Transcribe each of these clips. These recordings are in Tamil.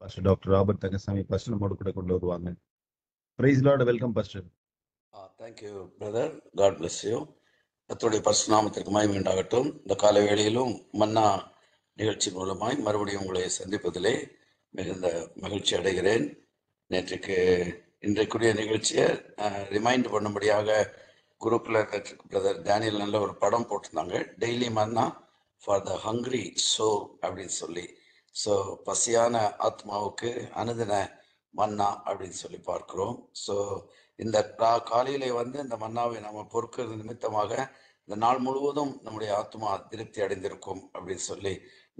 Pastor doctor Robert Thangasamy pastor நம்மோடு கூட கொண்டு வருவாங்க. Praise Lord, welcome pastor. Thank you brother, God bless you. கர்த்தருடைய பரிசுநாமத்திற்கு மகிமை உண்டாகட்டும். இந்த கால வேளையிலும் மன்னா நிகழ்ச்சி மூலமாய் மறுபடியும் உங்களை சந்திப்பதிலே மிகுந்த மகிழ்ச்சி அடைகிறேன். இன்றைக்குரிய நிகழ்ச்சியை ரிமைண்ட் பண்ணும்படியாக குரூப்பில் பிரதர் டேனியல் நல்ல ஒரு படம் போட்டிருந்தாங்க, daily manna for the hungry soul அப்படின்னு சொல்லி. ஸோ பசியான ஆத்மாவுக்கு அனுதின மன்னா அப்படின்னு சொல்லி பார்க்கிறோம். ஸோ இந்த காலையிலே இந்த மன்னாவை நம்ம பொறுக்கிறது நிமித்தமாக இந்த நாள் முழுவதும் நம்முடைய ஆத்மா திருப்தி அடைந்திருக்கும் அப்படின்னு சொல்லி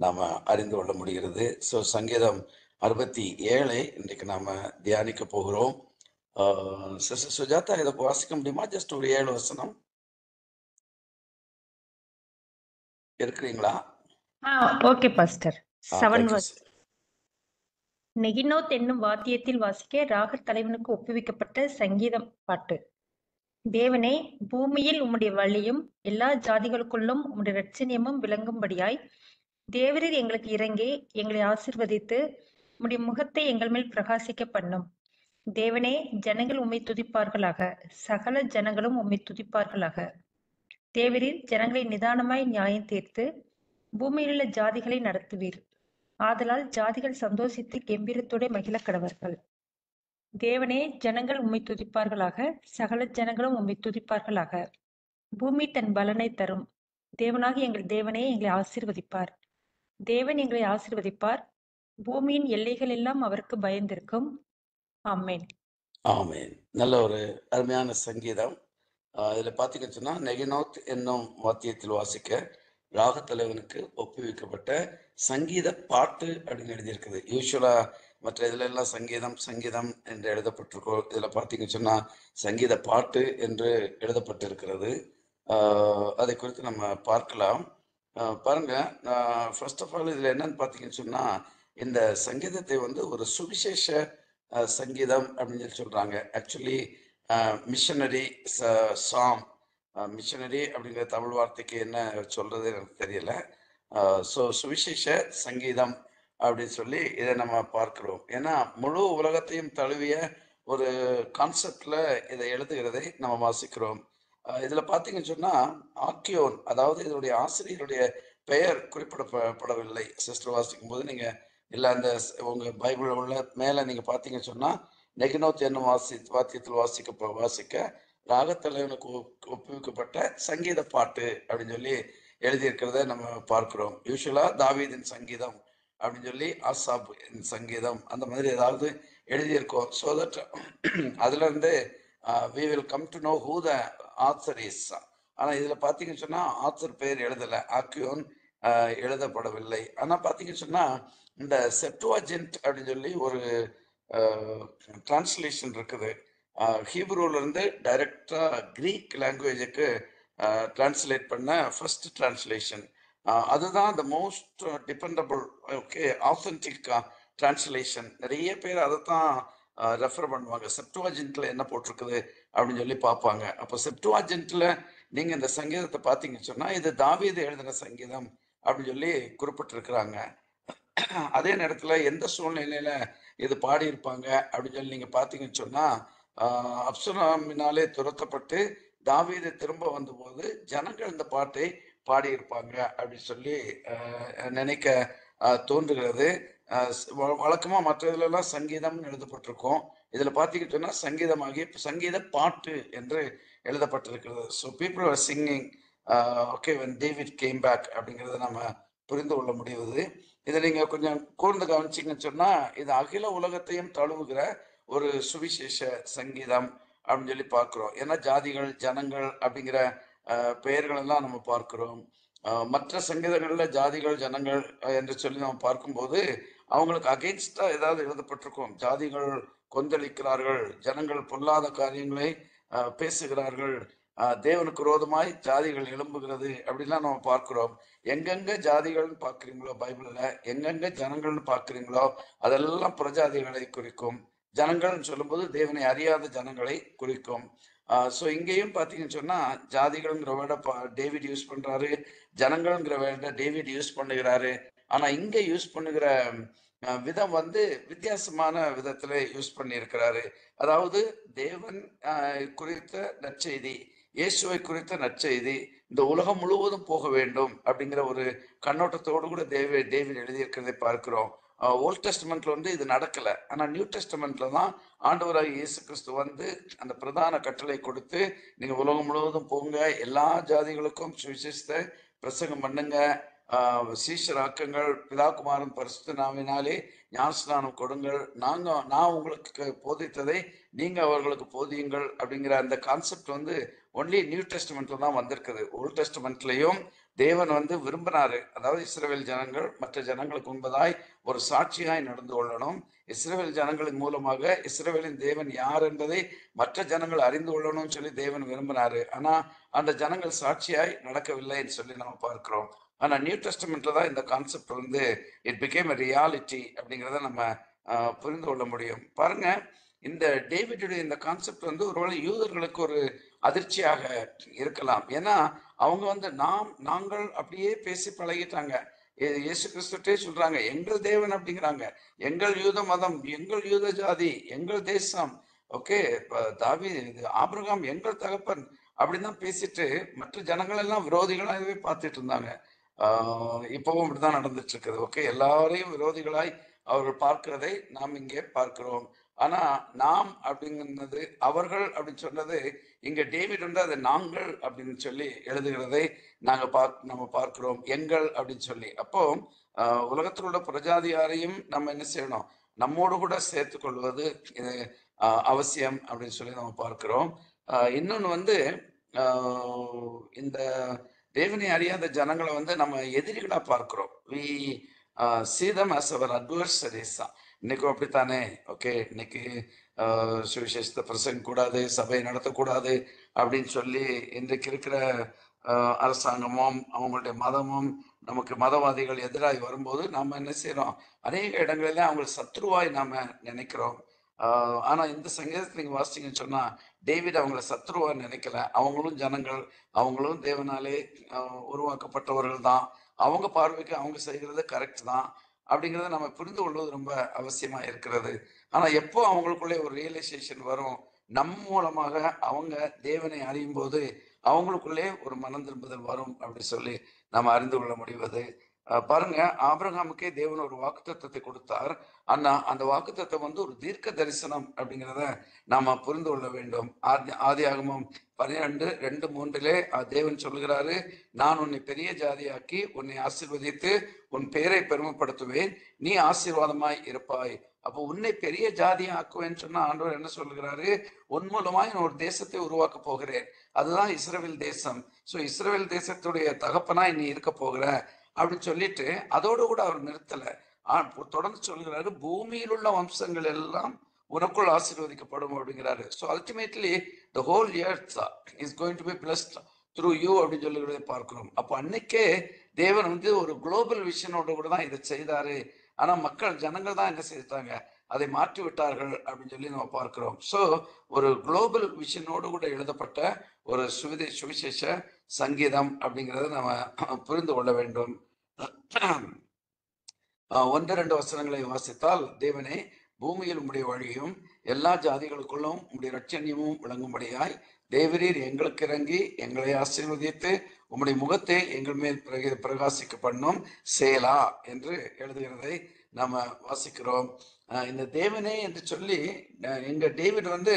நாம் அறிந்து கொள்ள முடிகிறது. ஸோ சங்கீதம் 67 இன்றைக்கு நாம் தியானிக்க போகிறோம். சிஸ்டர் சுஜாதா, இதை வாசிக்க முடியுமா? ஜஸ்ட் ஒரு 7 வசனம் இருக்கிறீங்களா? Okay pastor. 7 verse. நெகினோத் என்னும் வாத்தியத்தில் வாசிக்க ராகத் தலைவனுக்கு ஒப்புவிக்கப்பட்ட சங்கீதம் பாட்டு. தேவனே, பூமியில் உம்முடைய வழியும் எல்லா ஜாதிகளுக்குள்ளும் உம்முடைய இரட்சணியமும் விளங்கும்படியாய் தேவரீர் எங்களுக்கு இறங்கி எங்களை ஆசீர்வதித்து உம்முடைய முகத்தை எங்கள் மேல் பிரகாசிக்க பண்ணும். தேவனே, ஜனங்கள் உம்மை துதிப்பார்களாக, சகல ஜனங்களும் உம்மை துதிப்பார்களாக. தேவரீர் ஜனங்களை நிதானமாய் நியாயம் தீர்த்து பூமியிலுள்ள ஜாதிகளை நடத்துவீர். ஆதலால் ஜாதிகள் சந்தோஷித்து கெம்பீரத்தோட மகிழ கடவர்கள். தேவனே, ஜனங்கள் உம்மை துதிப்பார்களாக, சகல ஜனங்களும் உம்மை துதிப்பார்களாக. பூமி தன் பலனை தரும். தேவனாகி எங்கள் தேவனே எங்களை ஆசீர்வதிப்பார். தேவன் எங்களை ஆசீர்வதிப்பார். பூமியின் எல்லைகள் எல்லாம் அவருக்கு பயந்திருக்கும். ஆமென். ஆமென். நல்ல ஒரு அருமையான சங்கீதம். இதில் பார்த்தீங்கன்னு சொன்னால், நெகினோத் என்னும் வாத்தியத்தில் வாசிக்க ராகத்தலைவனுக்கு ஒப்புவிக்கப்பட்ட சங்கீத பாட்டு அப்படின்னு எழுதியிருக்குது. யூஸ்வலாக மற்ற இதில் எல்லாம் சங்கீதம் என்று எழுதப்பட்டிருக்கோம். இதில் பார்த்தீங்கன்னு சொன்னால் சங்கீத பாட்டு என்று எழுதப்பட்டிருக்கிறது. அதை குறித்து நம்ம பார்க்கலாம். பாருங்க, ஃபர்ஸ்ட் ஆஃப் ஆல் இதில் என்னன்னு பார்த்தீங்கன்னு சொன்னால், இந்த சங்கீதத்தை ஒரு சுவிசேஷ சங்கீதம் அப்படின்னு சொல்லி சொல்கிறாங்க. Actually missionary song. மிஷனரி அப்படிங்கிற தமிழ் வார்த்தைக்கு என்ன சொல்றது எனக்கு தெரியல. ஸோ சுவிசேஷ சங்கீதம் அப்படின்னு சொல்லி இதை நம்ம பார்க்கிறோம். ஏன்னா முழு உலகத்தையும் தழுவிய ஒரு கான்செப்ட்ல இதை எழுதுகிறதை நம்ம வாசிக்கிறோம். இதில் பார்த்தீங்கன்னு சொன்னால், ஆக்கியோன், அதாவது இதனுடைய ஆசிரியருடைய பெயர் குறிப்பிடப்படவில்லை. சிஸ்டர் வாசிக்கும் போது நீங்கள் இல்லை அந்த உங்கள் பைபிள் உள்ள மேலே நீங்கள் பார்த்தீங்கன்னு சொன்னால், நெகினோத் என்னும் வாத்தியத்தில் வாசிக்க ராகத்தலைவனுக்கு ஒப்புவிக்கப்பட்ட சங்கீத பாட்டு அப்படின்னு சொல்லி எழுதியிருக்கிறத நம்ம பார்க்கிறோம். யூஸ்வலா தாவீதின் சங்கீதம் அப்படின்னு சொல்லி ஆசாப் சங்கீதம் அந்த மாதிரி ஏதாவது எழுதியிருக்கோம். ஸோ தட் அதுல இருந்து we will come to know who the author is. ஆனால் இதில் பார்த்தீங்கன்னு சொன்னால் ஆத்தர் பெயர் எழுதலை, ஆக்கியோன் எழுதப்படவில்லை. ஆனால் பார்த்தீங்கன்னு சொன்னால் இந்த செப்டுவாஜென்ட் அப்படின்னு சொல்லி ஒரு டிரான்ஸ்லேஷன் இருக்குது. ஹீப்ரூலேருந்து டைரக்டாக கிரீக் லாங்குவேஜுக்கு டிரான்ஸ்லேட் பண்ண ஃபர்ஸ்ட் டிரான்ஸ்லேஷன் அதுதான் the most dependable, okay, authentic translation. நிறைய பேர் அதை தான் ரெஃபர் பண்ணுவாங்க. செப்டுவாஜென்ட்ல என்ன போட்டிருக்குது அப்படின்னு சொல்லி பார்ப்பாங்க. அப்போ செப்டுவாஜென்ட்ல நீங்கள் இந்த சங்கீதத்தை பார்த்தீங்கன்னு சொன்னால் இது தாவீது எழுதின சங்கீதம் அப்படின்னு சொல்லி குறிப்பிட்டிருக்கிறாங்க. அதே நேரத்தில் எந்த சூழ்நிலையில இது பாடியிருப்பாங்க அப்படின்னு சொல்லி நீங்கள் பார்த்தீங்கன்னு சொன்னால், அப்சலோமினாலே துரத்தப்பட்டு தாவீது திரும்ப வந்தபோது ஜனங்கள் இந்த பாட்டை பாடியிருப்பாங்க அப்படின்னு சொல்லி நினைக்க தோன்றுகிறது. வழக்கமாக மற்ற இதுலலாம் சங்கீதம்னு எழுதப்பட்டிருக்கும். இதில் பார்த்தீங்கன்னு சொன்னால் சங்கீதமாகி சங்கீத பாட்டு என்று எழுதப்பட்டிருக்கிறது. So people are singing okay when David came back அப்படிங்கிறத நம்ம புரிந்து கொள்ள முடியுது. இதை நீங்கள் கொஞ்சம் கூர்ந்து கவனிச்சிங்கன்னு சொன்னால், இது அகில உலகத்தையும் தழுவுகிற ஒரு சுவிசேஷ சங்கீதம் அப்படின்னு சொல்லி பார்க்குறோம். ஏன்னா ஜாதிகள், ஜனங்கள் அப்படிங்கிற பெயர்கள் எல்லாம் நம்ம பார்க்கிறோம். மற்ற சங்கீதங்களில் ஜாதிகள், ஜனங்கள் என்று சொல்லி நம்ம பார்க்கும்போது அவங்களுக்கு அகெயின்ஸ்டா ஏதாவது எழுதப்பட்டிருக்கும். ஜாதிகள் கொந்தளிக்கிறார்கள், ஜனங்கள் பொல்லாத காரியங்களை பேசுகிறார்கள், தேவனுக்கு விரோதமாய் ஜாதிகள் எழும்புகிறது அப்படிலாம் நம்ம பார்க்கிறோம். எங்கெங்க ஜாதிகள்னு பார்க்குறீங்களோ பைபிளில், எங்கெங்க ஜனங்கள்னு பார்க்குறீங்களோ அதெல்லாம் புறஜாதிகளை குறிக்கும். ஜனங்கள்னு சொல்லும்போது தேவனை அறியாத ஜனங்களை குறிக்கும். ஸோ இங்கேயும் பார்த்தீங்கன்னு சொன்னால் ஜாதிகள்ங்கிற வேர்டை டேவிட் யூஸ் பண்ணுறாரு, ஜனங்கள்ங்கிற வேர்டை டேவிட் யூஸ் பண்ணுகிறாரு. ஆனால் இங்கே யூஸ் பண்ணுகிற விதம் வந்து வித்தியாசமான விதத்துல யூஸ் பண்ணி இருக்கிறாரு. அதாவது தேவன் குறித்த நற்செய்தி, இயேசுவை குறித்த நற்செய்தி இந்த உலகம் முழுவதும் போக வேண்டும் அப்படிங்கிற ஒரு கண்ணோட்டத்தோடு கூட டேவிட் எழுதியிருக்கிறதை பார்க்கிறோம். ஓல்ட் டெஸ்டமெண்ட்ல வந்து இது நடக்கல. ஆனா நியூ டெஸ்டமெண்ட்ல தான் ஆண்டவராகிய இயேசு கிறிஸ்து வந்து அந்த பிரதான கட்டளை கொடுத்து, நீங்க உலகம் முழுவதும் போங்க, எல்லா ஜாதிகளுக்கும் சுவிசேஷத்தை பிரசங்கம் பண்ணுங்க, சீஷராக்குங்கள், பிதாகுமாரன் பரிசுத்த நாவினாலே ஞானஸ்நானம் கொடுங்கள், நான் உங்களுக்கு போதித்ததை நீங்க அவர்களுக்கு போதியுங்கள் அப்படிங்கிற அந்த கான்செப்ட் வந்து ஒன்லி நியூ டெஸ்டமெண்ட்ல தான் வந்திருக்குது. ஓல்ட் டெஸ்டமெண்ட்லயும் தேவன் வந்து விரும்பினாரு, அதாவது இஸ்ரவேல் ஜனங்கள் மற்ற ஜனங்களுக்கு முன்பதாய் ஒரு சாட்சியாய் நடந்து கொள்ளணும், இஸ்ரவேல் ஜனங்களின் மூலமாக இஸ்ரவேலின் தேவன் யார் என்பதை மற்ற ஜனங்கள் அறிந்து கொள்ளணும்னு சொல்லி தேவன் விரும்பினாரு. ஆனா அந்த ஜனங்கள் சாட்சியாய் நடக்கவில்லைன்னு சொல்லி நம்ம பார்க்கிறோம். ஆனா நியூ டெஸ்டமெண்ட்ல தான் இந்த கான்செப்ட் வந்து இட் பிகேம் எ ரியாலிட்டி அப்படிங்கிறத நம்ம புரிந்து கொள்ள முடியும். பாருங்க, இந்த டேவிடுடைய இந்த கான்செப்ட் வந்து ஒருவேளை யூதர்களுக்கு ஒரு அதிர்ச்சியாக இருக்கலாம். ஏன்னா அவங்க வந்து நாங்கள் அப்படியே பேசி பழகிட்டாங்க. இயேசு கிறிஸ்துட்டே சொல்றாங்க, எங்கள் தேவன் அப்படிங்கிறாங்க, எங்கள் யூத மதம், எங்கள் யூத ஜாதி, எங்கள் தேசம், ஓகே, ஆபிரகாம் எங்கள் தகப்பன் அப்படின்னு தான் பேசிட்டு மற்ற ஜனங்கள் எல்லாம் விரோதிகளாகவே பார்த்துட்டு இருந்தாங்க. இப்பவும் இப்படிதான் நடந்துட்டு இருக்குது. ஓகே, எல்லாரையும் விரோதிகளாய் அவர்கள் பார்க்கிறதை நாம் இங்கே பார்க்கிறோம். ஆனா நாம் அப்படிங்கிறது அவர்கள் அப்படின்னு சொன்னது இங்க டேவிட் வந்து அதை நாங்கள் அப்படின்னு சொல்லி எழுதுகிறதை நம்ம பார்க்கிறோம், எங்கள் அப்படின்னு சொல்லி. அப்போ உலகத்தில் உள்ள பிரஜாதியாரையும் நம்ம என்ன செய்யணும், நம்மோடு கூட சேர்த்து கொள்வது இது அவசியம் அப்படின்னு சொல்லி நம்ம பார்க்கிறோம். இன்னொன்னு வந்து இந்த தேவனை அறியாத ஜனங்களை வந்து நம்ம எதிரிகளா பார்க்கிறோம். We see them as our adversaries. இன்னைக்கும் அப்படித்தானே? ஓகே, இன்னைக்கு சுவிசேஷத்தை பிரசங்க கூடாது, சபையை நடத்தக்கூடாது அப்படின்னு சொல்லி இன்றைக்கு இருக்கிற அரசாங்கமும் அவங்களுடைய மதமும் நமக்கு மதவாதிகள் எதிராக வரும்போது நாம என்ன செய்யறோம், அநேக இடங்களில அவங்களை சத்ருவாய் நாம நினைக்கிறோம். ஆனா இந்த சங்கீதத்தை நீங்க வாசிங்கன்னு சொன்னா டேவிட் அவங்கள சத்ருவா நினைக்கல. அவங்களும் ஜனங்கள், அவங்களும் தேவனாலே உருவாக்கப்பட்டவர்கள் தான், அவங்க பார்வைக்கு அவங்க செய்கிறது கரெக்ட் தான் அப்படிங்கிறத நம்ம புரிந்து கொள்வது ரொம்ப அவசியமா இருக்கிறது. ஆனா எப்போ அவங்களுக்குள்ளே ஒரு ரியலைசேஷன் வரும், நம் மூலமாக அவங்க தேவனை அறியும் போது அவங்களுக்குள்ளே ஒரு மனம் திரும்புதல் வரும் அப்படி சொல்லி நம்ம அறிந்து கொள்ள முடிவது. பாருங்க, ஆபிரகாமுக்கே தேவன் ஒரு வாக்குத்தத்தத்தை கொடுத்தார். ஆனா அந்த வாக்குத்தத்தம் வந்து ஒரு தீர்க்க தரிசனம் அப்படிங்கிறத நாம புரிந்து கொள்ள வேண்டும். ஆதியாகமம் 12:2-3 தேவன் சொல்லுகிறாரு, நான் உன்னை பெரிய ஜாதியாக்கி உன்னை ஆசீர்வதித்து உன் பெயரை பெருமைப்படுத்துவேன், நீ ஆசீர்வாதமாய் இருப்பாய். அப்போ உன்னை பெரிய ஜாதியா ஆக்குவேன்னு சொன்னா ஆண்டவர் என்ன சொல்லுகிறாரு, உன் மூலமாய் ஒரு தேசத்தை உருவாக்க போகிறேன், அதுதான் இஸ்ரவேல் தேசம். ஸோ இஸ்ரவேல் தேசத்துடைய தகப்பனாய் நீ இருக்க போகிற அப்படின்னு சொல்லிட்டு அதோடு கூட அவர் நிறுத்தல. தொடர்ந்து சொல்கிறாரு, பூமியில் உள்ள வம்சங்கள் எல்லாம் உனக்குள் ஆசீர்வதிக்கப்படும் அப்படிங்கிறாரு. So ultimately the whole earth is going to be blessed through you அப்படின்னு சொல்லுகிறதை பார்க்கிறோம். அப்போ அன்னைக்கே தேவன் வந்து ஒரு குளோபல் விஷனோட கூட தான் இதை செய்தாரு. ஆனா ஜனங்கள் தான் என்ன செய்தாங்க, அதை மாற்றி விட்டார்கள் அப்படின்னு சொல்லி நம்ம பார்க்கிறோம். ஸோ ஒரு குளோபல் விஷனோடு கூட எழுதப்பட்ட ஒரு சுவிசேஷ சங்கீதம் அப்படிங்கிறத நம்ம புரிந்து கொள்ள வேண்டும். 1-2 வசனங்களை வாசித்தால், தேவனே, பூமியில் உம்முடைய வழியும் எல்லா ஜாதிகளுக்குள்ளும் உம்முடைய இரட்சணியமும் விளங்கும்படியாய் தேவரீர் எங்களுக்கு இறங்கி எங்களை ஆசீர்வதித்து உம்முடைய முகத்தை எங்கள் மேல் பிரகாசிக்க பண்ணும் சேலா என்று எழுதுகிறதை நம்ம வாசிக்கிறோம். இந்த தேவனே என்று சொல்லி எங்க டேவிட் வந்து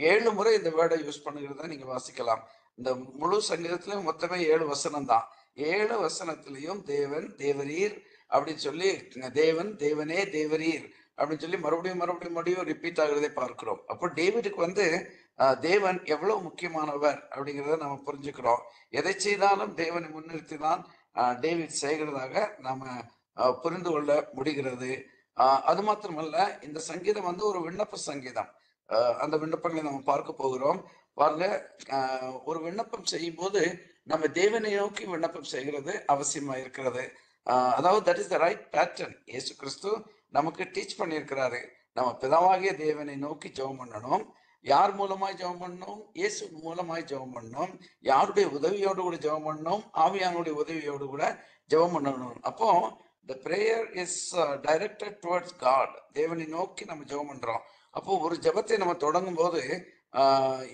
7 முறை இந்த வேர்டை யூஸ் பண்ணுகிறத நீங்க வாசிக்கலாம். இந்த முழு சங்கீதத்திலும் மொத்தமே 7 வசனம் தான். 7 வசனத்திலையும் தேவன், தேவரீர் அப்படின்னு சொல்லி, தேவன், தேவனே, தேவரீர் அப்படின்னு சொல்லி மறுபடியும் ரிப்பீட் ஆகிறதை பார்க்கிறோம். அப்போ டேவிடுக்கு வந்து தேவன் எவ்வளவு முக்கியமானவர் அப்படிங்கிறத நம்ம புரிஞ்சுக்கிறோம். எதை செய்தாலும் தேவனை முன்னிறுத்தி தான் டேவிட் செய்கிறதாக நாம புரிந்து கொள்ள முடிகிறது. அது மாத்திரமல்ல, இந்த சங்கீதம் வந்து ஒரு விண்ணப்ப சங்கீதம். அந்த விண்ணப்பங்களை நம்ம பார்க்க போகிறோம். பாருங்க, ஒரு விண்ணப்பம் செய்யும் போது நம்ம தேவனை நோக்கி விண்ணப்பம் செய்கிறது அவசியமா இருக்கிறது. அதாவது that is the right pattern. இயேசு கிறிஸ்து நமக்கு டீச் பண்ணியிருக்கிறாரு. நம்ம பிதாவாகிய தேவனை நோக்கி ஜெபம் பண்ணணும். யார் மூலமாய் ஜெபம் பண்ணணும்? இயேசு மூலமாய் ஜெபம் பண்ணணும். யாருடைய உதவியோடு கூட ஜெபம் பண்ணணும்? ஆவியானுடைய உதவியோடு கூட ஜெபம் பண்ணணும். அப்போ the prayer is directed towards God. தேவனை நோக்கி நம்ம ஜெபம் பண்றோம். அப்போ ஒரு ஜெபத்தை நம்ம தொடங்கும் போது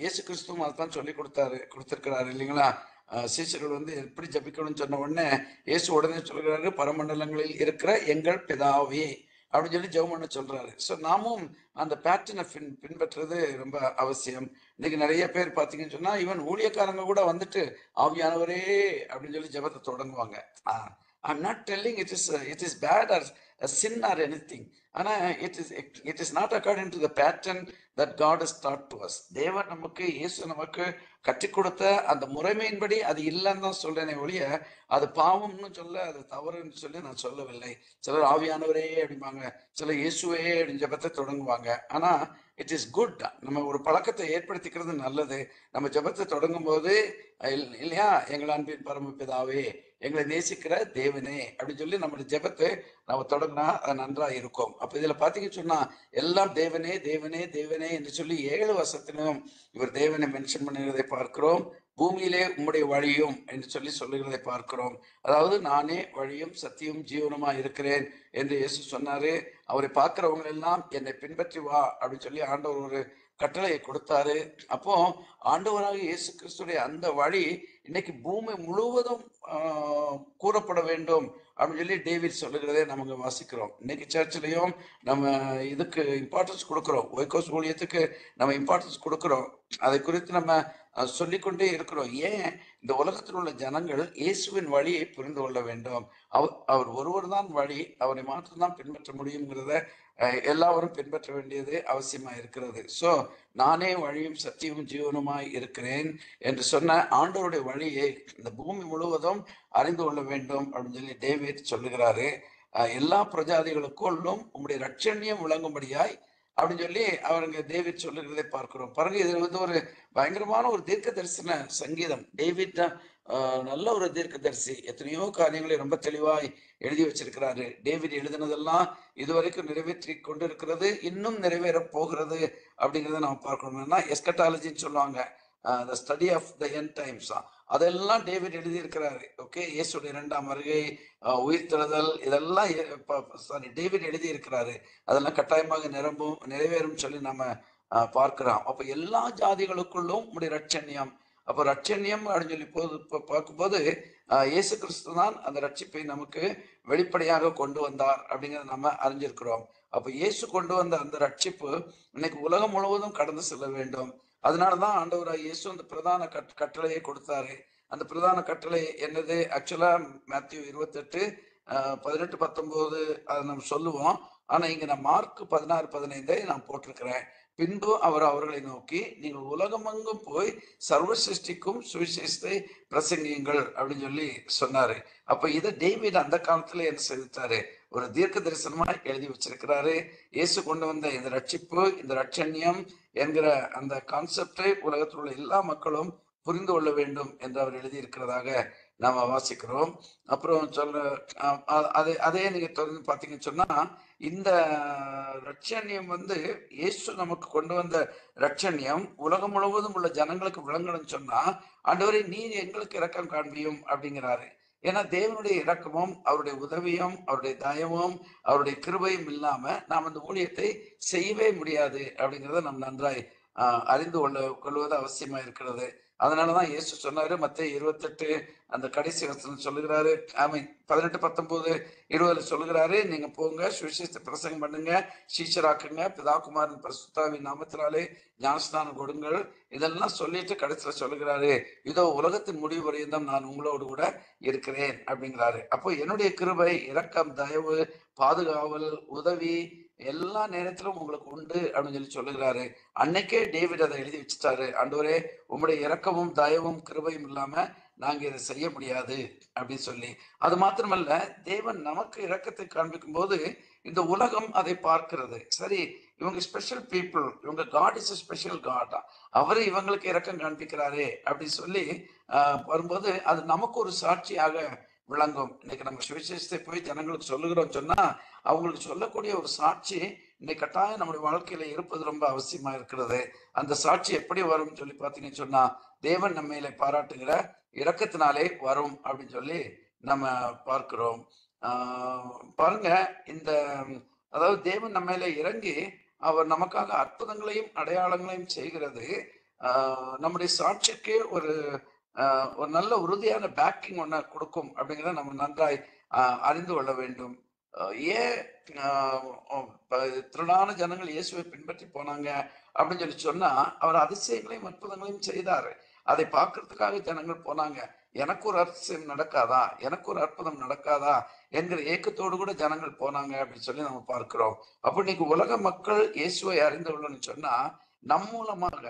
இயேசு கிறிஸ்துவும் அதான் சொல்லி கொடுத்திருக்கிறாரு இல்லைங்களா? சீஷர்கள் வந்து எப்படி ஜபிக்கணும்னு சொன்ன உடனே இயேசு உடனே சொல்கிறாரு, பரமண்டலங்களில் இருக்கிற எங்கள் பிதாவே அப்படின்னு சொல்லி ஜெபம் பண்ண சொல்றாரு. ஸோ நாமும் அந்த பேட்டர்னை பின்பற்றுறது ரொம்ப அவசியம். இன்னைக்கு நிறைய பேர் பார்த்தீங்கன்னு சொன்னா ஈவன் ஊழியக்காரங்க கூட வந்துட்டு ஆவியானவரே அப்படின்னு சொல்லி ஜெபத்தை தொடங்குவாங்க. I'm not telling it is bad or a sin or anything. ஆனா it is not according to the pattern that God has taught to us. தேவன் நமக்கு, இயேசு நமக்கு கற்றுக் கொடுத்த அந்த முறைமையின்படி அது இல்லைன்னு தான் சொல்றேனே ஒழிய அது பாவம்னு சொல்ல, அது தவறுன்னு சொல்லி நான் சொல்லவில்லை. சிலர் ஆவியானவரே அப்படிம்பாங்க, சிலர் இயேசுவே அப்படின்னு ஜெபத்தை தொடங்குவாங்க. ஆனா இட் இஸ் குட். நம்ம ஒரு பழக்கத்தை ஏற்படுத்திக்கிறது நல்லது. நம்ம ஜெபத்தை தொடங்கும் போது இல்லையா, எங்கள் அன்பின் பரமபிதாவே, எங்களை நேசிக்கிற தேவனே அப்படின்னு சொல்லி நம்மளுடைய ஜெபத்தை நம்ம தொடங்கினா அது நன்றா இருக்கும். அப்ப இதுல பாத்தீங்கன்னு சொன்னா எல்லாம் தேவனே தேவனே தேவனே என்று சொல்லி 7 வசனத்திலும் இவர் தேவனை மென்ஷன் பண்ணுகிறதை பார்க்கிறோம். பூமியிலே உம்முடைய வழியும் என்று சொல்லி சொல்லுகிறதை பார்க்கிறோம். அதாவது நானே வழியும் சத்தியும் ஜீவனுமா இருக்கிறேன் என்று இயேசு சொன்னாரு. அவரை பார்க்கிறவங்க எல்லாம் என்னை பின்பற்றி வா அப்படின்னு சொல்லி ஆண்டவர் ஒரு கட்டளையை கொடுத்தாரு. அப்போ ஆண்டவராக இயேசு கிறிஸ்துடைய அந்த வழி இன்னைக்கு பூமி முழுவதும் கூறப்பட வேண்டும் அப்படின்னு சொல்லி டேவிட் சொல்லுகிறதே நமக்கு வாசிக்கிறோம். இன்னைக்கு சர்ச்சிலையும் நம்ம இதுக்கு இம்பார்ட்டன்ஸ் கொடுக்குறோம், ஒய்கோஸ் ஊழியத்துக்கு நம்ம இம்பார்ட்டன்ஸ் கொடுக்குறோம். அதை குறித்து நம்ம சொல்லிக்கொண்டே இருக்கிறோம். ஏன் இந்த உலகத்தில் உள்ள ஜனங்கள் இயேசுவின் வழியை புரிந்து கொள்ள வேண்டும். அவர் ஒருவர் தான் வழி, அவரை மாற்றம்தான் பின்பற்ற முடியுங்கிறத எல்லாரும் பின்பற்ற வேண்டியது அவசியமா இருக்கிறது. ஸோ நானே வழியும் சத்தியமும் ஜீவனுமாய் இருக்கிறேன் என்று சொன்ன ஆண்டவருடைய வழியை இந்த பூமி முழுவதும் அறிந்து கொள்ள வேண்டும் அப்படின்னு சொல்லி டேவிட் சொல்லுகிறாரு. எல்லா பிரஜாதிகளுக்குள்ளும் உங்களுடைய ரட்சணியம் விளங்கும்படியாய் அப்படின்னு சொல்லி அவருங்க டேவிட் சொல்லுகிறதை பார்க்கிறோம். பாருங்க, இதுல வந்து ஒரு பயங்கரமான ஒரு தீர்க்க தரிசன சங்கீதம். டேவிட் நல்ல ஒரு தீர்க்க தரிசி, எத்தனையோ காரியங்களை ரொம்ப தெளிவாய் எழுதி வச்சிருக்கிறாரு. டேவிட் எழுதினதெல்லாம் இதுவரைக்கும் நிறைவேற்றி கொண்டு இருக்கிறது, இன்னும் நிறைவேற போகிறது அப்படிங்கிறத நம்ம பார்க்கணும்னா எஸ்கட்டாலஜின்னு சொல்லுவாங்க, the study of the end times. அதெல்லாம் டேவிட் எழுதி இருக்கிறாரு. ஓகே, இயேசுடைய 2ஆம் வருகை, உயிர்த்தெழுதல், இதெல்லாம் டேவிட் எழுதி இருக்கிறாரு. அதெல்லாம் கட்டாயமாக நிறைவேறும் சொல்லி நம்ம பார்க்கிறோம். அப்ப எல்லா ஜாதிகளுக்குள்ளும் உங்களுடைய ரட்சண்யம். அப்போ ரட்சண்யம் அப்படின்னு சொல்லி பார்க்கும்போது இயேசு கிறிஸ்து தான் அந்த ரட்சிப்பை நமக்கு வெளிப்படையாக கொண்டு வந்தார் அப்படிங்கிறத நம்ம அறிஞ்சிருக்கிறோம். அப்போ இயேசு கொண்டு வந்த அந்த ரட்சிப்பு இன்னைக்கு உலகம் முழுவதும் கடந்து செல்ல வேண்டும். அதனாலதான் ஆண்டவராக இயேசு அந்த பிரதான கட்டளையை கொடுத்தாரு. அந்த பிரதான கட்டளை என்னது? ஆக்சுவலா மேத்யூ 28:18-19 அதை நம்ம சொல்லுவோம். ஆனா இங்க நான் மார்க் 16:15 நான் போட்டிருக்கிறேன். பின்பு அவர் அவர்களை நோக்கி, நீங்கள் உலகமெங்கும் போய் சர்வ சிருஷ்டிக்கும் சுவிசேஷத்தை பிரசங்கியுங்கள் அப்படின்னு சொல்லி சொன்னாரு. அப்ப இதை டேவிட் அந்த காலத்துல என்ன செய்தாரு? ஒரு தீர்க்க தரிசனமா எழுதி வச்சிருக்கிறாரு. இயேசு கொண்டு வந்த இந்த ரட்சிப்பு, இந்த ரட்சண்யம் என்கிற அந்த கான்செப்டை உலகத்தில் உள்ள எல்லா மக்களும் புரிந்து கொள்ள வேண்டும் என்று அவர் எழுதியிருக்கிறதாக நாம வாசிக்கிறோம். அப்புறம் அதே நீங்க தொடர்ந்து பார்த்தீங்கன்னு சொன்னா இந்த ரட்சண்யம் வந்து இயேசு நமக்கு கொண்டு வந்த ரட்சண்யம் உலகம் முழுவதும் உள்ள ஜனங்களுக்கு விளங்கணும்னு சொன்னா, ஆண்டவரே நீர் எங்களுக்கு இரக்கம் காண்பியும் அப்படிங்கிறாரு. ஏன்னா தேவனுடைய இரக்கமும் அவருடைய உதவியும் அவருடைய தயவும் அவருடைய கிருபையும் இல்லாம நாம் அந்த ஊழியத்தை செய்யவே முடியாது அப்படிங்கிறத நம்ம நன்றாய் அறிந்து கொள்வது அவசியமா இருக்கிறது. அதனாலதான் இயேசு சொன்னாரு, மத்தேயு 28 அந்த கடைசி வசனம் சொல்லுகிறாரு, 18-19-20 சொல்லுகிறாரு, நீங்க போங்க, சுவிசேஷத்தை பிரசங்கம் பண்ணுங்க, சீஷராக்குங்க, பிதாகுமாரன் பரிசுத்தாவின் நாமத்தினாலே ஞானஸ்நானம் கொடுங்கள், இதெல்லாம் சொல்லிட்டு கடைசியில சொல்லுகிறாரு, இதோ உலகத்தின் முடிவு வரையும் நான் உங்களோடு கூட இருக்கிறேன் அப்படிங்கிறாரு. அப்போ என்னுடைய கிருபை, இரக்கம், தயவு, பாதுகாவல், உதவி எல்லா நேரத்திலும் உங்களுக்கு உண்டு அப்படின்னு சொல்லி சொல்லுகிறாரு. அன்னைக்கே டேவிட் அதை எழுதி வச்சுட்டாரு, ஆண்டவரே உங்களுடைய இரக்கமும் தயவும் கிருபையும் இல்லாம நாங்க இதை செய்ய முடியாது அப்படின்னு சொல்லி. அது மாத்திரமல்ல, தேவன் நமக்கு இரக்கத்தை காண்பிக்கும் போது இந்த உலகம் அதை பார்க்கிறது. சரி, இவங்க ஸ்பெஷல் பீப்புள், இவங்க காட் இஸ் ஸ்பெஷல் காட், அவரு இவங்களுக்கு இரக்கம் காண்பிக்கிறாரே அப்படின்னு சொல்லி வரும்போது அது நமக்கு ஒரு சாட்சியாக விளங்கும். இன்னைக்கு நம்ம சுவிசேஷத்தை போய் ஜனங்களுக்கு சொல்லுகிறோம் சொன்னா அவங்களுக்கு சொல்லக்கூடிய ஒரு சாட்சி இன்னைக்கு கட்டாயம் நம்முடைய வாழ்க்கையில இருப்பது ரொம்ப அவசியமா இருக்கிறது. அந்த சாட்சி எப்படி வரும் சொல்லி பார்த்தீங்கன்னு சொன்னா, தேவன் நம்மையில பாராட்டுகிற இரக்கத்தினாலே வரும் அப்படின்னு சொல்லி நம்ம பார்க்கிறோம். பாருங்க, இந்த அதாவது தேவன் நம்ம மேல இறங்கி அவர் நமக்காக அற்புதங்களையும் அடையாளங்களையும் செய்கிறது நம்முடைய சாட்சிக்கு ஒரு நல்ல உறுதியான பேக்கிங் ஒன்ன கொடுக்கும் அப்படிங்கிறத நம்ம நன்றாய் அறிந்து கொள்ள வேண்டும். ஏன் திரளான ஜனங்கள் இயேசுவை பின்பற்றி போனாங்க அப்படின்னு சொன்னா, அவர் அதிசயங்களையும் அற்புதங்களையும் செய்தாரு. அதை பார்க்கறதுக்காக ஜனங்கள் போனாங்க. எனக்கு ஒரு அதிசயம் நடக்காதா, எனக்கு ஒரு அற்புதம் நடக்காதா என்கிற ஏக்கத்தோடு கூட ஜனங்கள் போனாங்க அப்படின்னு சொல்லி நம்ம பார்க்கிறோம். அப்போ இன்னைக்கு உலக மக்கள் இயேசுவை அறிந்து கொள்ளணும்னு சொன்னா, நம் மூலமாக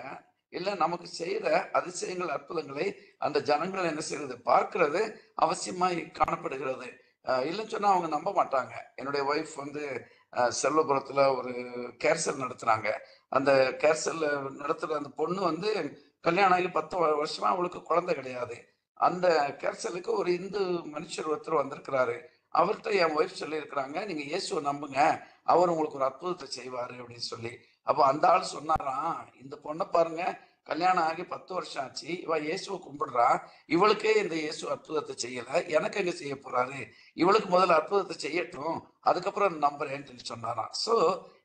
இல்ல நமக்கு செய்யற அதிசயங்கள் அற்புதங்களை அந்த ஜனங்கள் என்ன செய்யறது, பார்க்கிறது அவசியமாய் காணப்படுகிறது. இல்லைன்னு சொன்னா அவங்க நம்ப மாட்டாங்க. என்னுடைய ஒய்ஃப் வந்து செல்வபுரத்துல ஒரு கேர்சல் நடத்துறாங்க. அந்த கேர்சல் நடத்துற அந்த பொண்ணு வந்து கல்யாணம் ஆகி 10 வருஷமா அவளுக்கு குழந்தை கிடையாது. அந்த கேர்சலுக்கு ஒரு இந்து மனுஷர் ஒருத்தர் வந்திருக்கிறாரு. அவர்கிட்ட என் ஒய்ஃப் சொல்லியிருக்கிறாங்க, நீங்க இயேசுவை நம்புங்க, அவர் உங்களுக்கு ஒரு அற்புதத்தை செய்வாரு அப்படின்னு சொல்லி. அப்போ அந்த ஆள் சொன்னாராம், இந்த பொண்ணை பாருங்க, கல்யாணம் ஆகி 10 வருஷம் ஆச்சு, இவ இயேசுவை கும்பிடுறா, இவளுக்கே இந்த இயேசு அற்புதத்தை செய்யல, எனக்கு எங்க செய்ய போறாரு, இவளுக்கு முதல்ல அற்புதத்தை செய்யட்டும், அதுக்கப்புறம் நம்புறேன்னு சொல்லி சொன்னாராம். So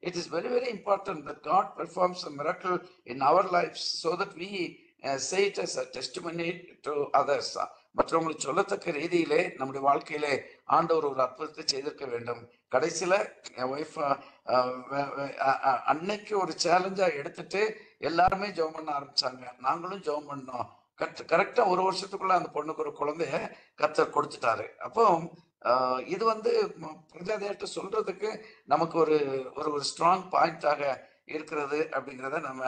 it is very very important that God performs a miracle in our lives so that we say it as a testimony to others. மற்றவங்களுக்கு சொல்லத்தக்க ரீதியிலே நம்முடைய வாழ்க்கையிலே ஆண்டவர் ஒரு அற்புதத்தை செய்திருக்க வேண்டும். கடைசியில என் ஒய்ஃப் அன்னைக்கு ஒரு சேலஞ்சா எடுத்துட்டு எல்லாருமே ஜெபம் பண்ண ஆரம்பிச்சாங்க. நாங்களும் ஜெபம் பண்ணோம். கரெக்டா ஒரு வருஷத்துக்குள்ள அந்த பொண்ணுக்கு ஒரு குழந்தைய கர்த்தர் கொடுத்துட்டாரு. அப்போ இது வந்து பிரஜாதியார்ட்ட சொல்றதுக்கு நமக்கு ஒரு ஒரு ஸ்ட்ராங் பாயிண்டாக இருக்கிறது அப்படிங்கிறத நம்ம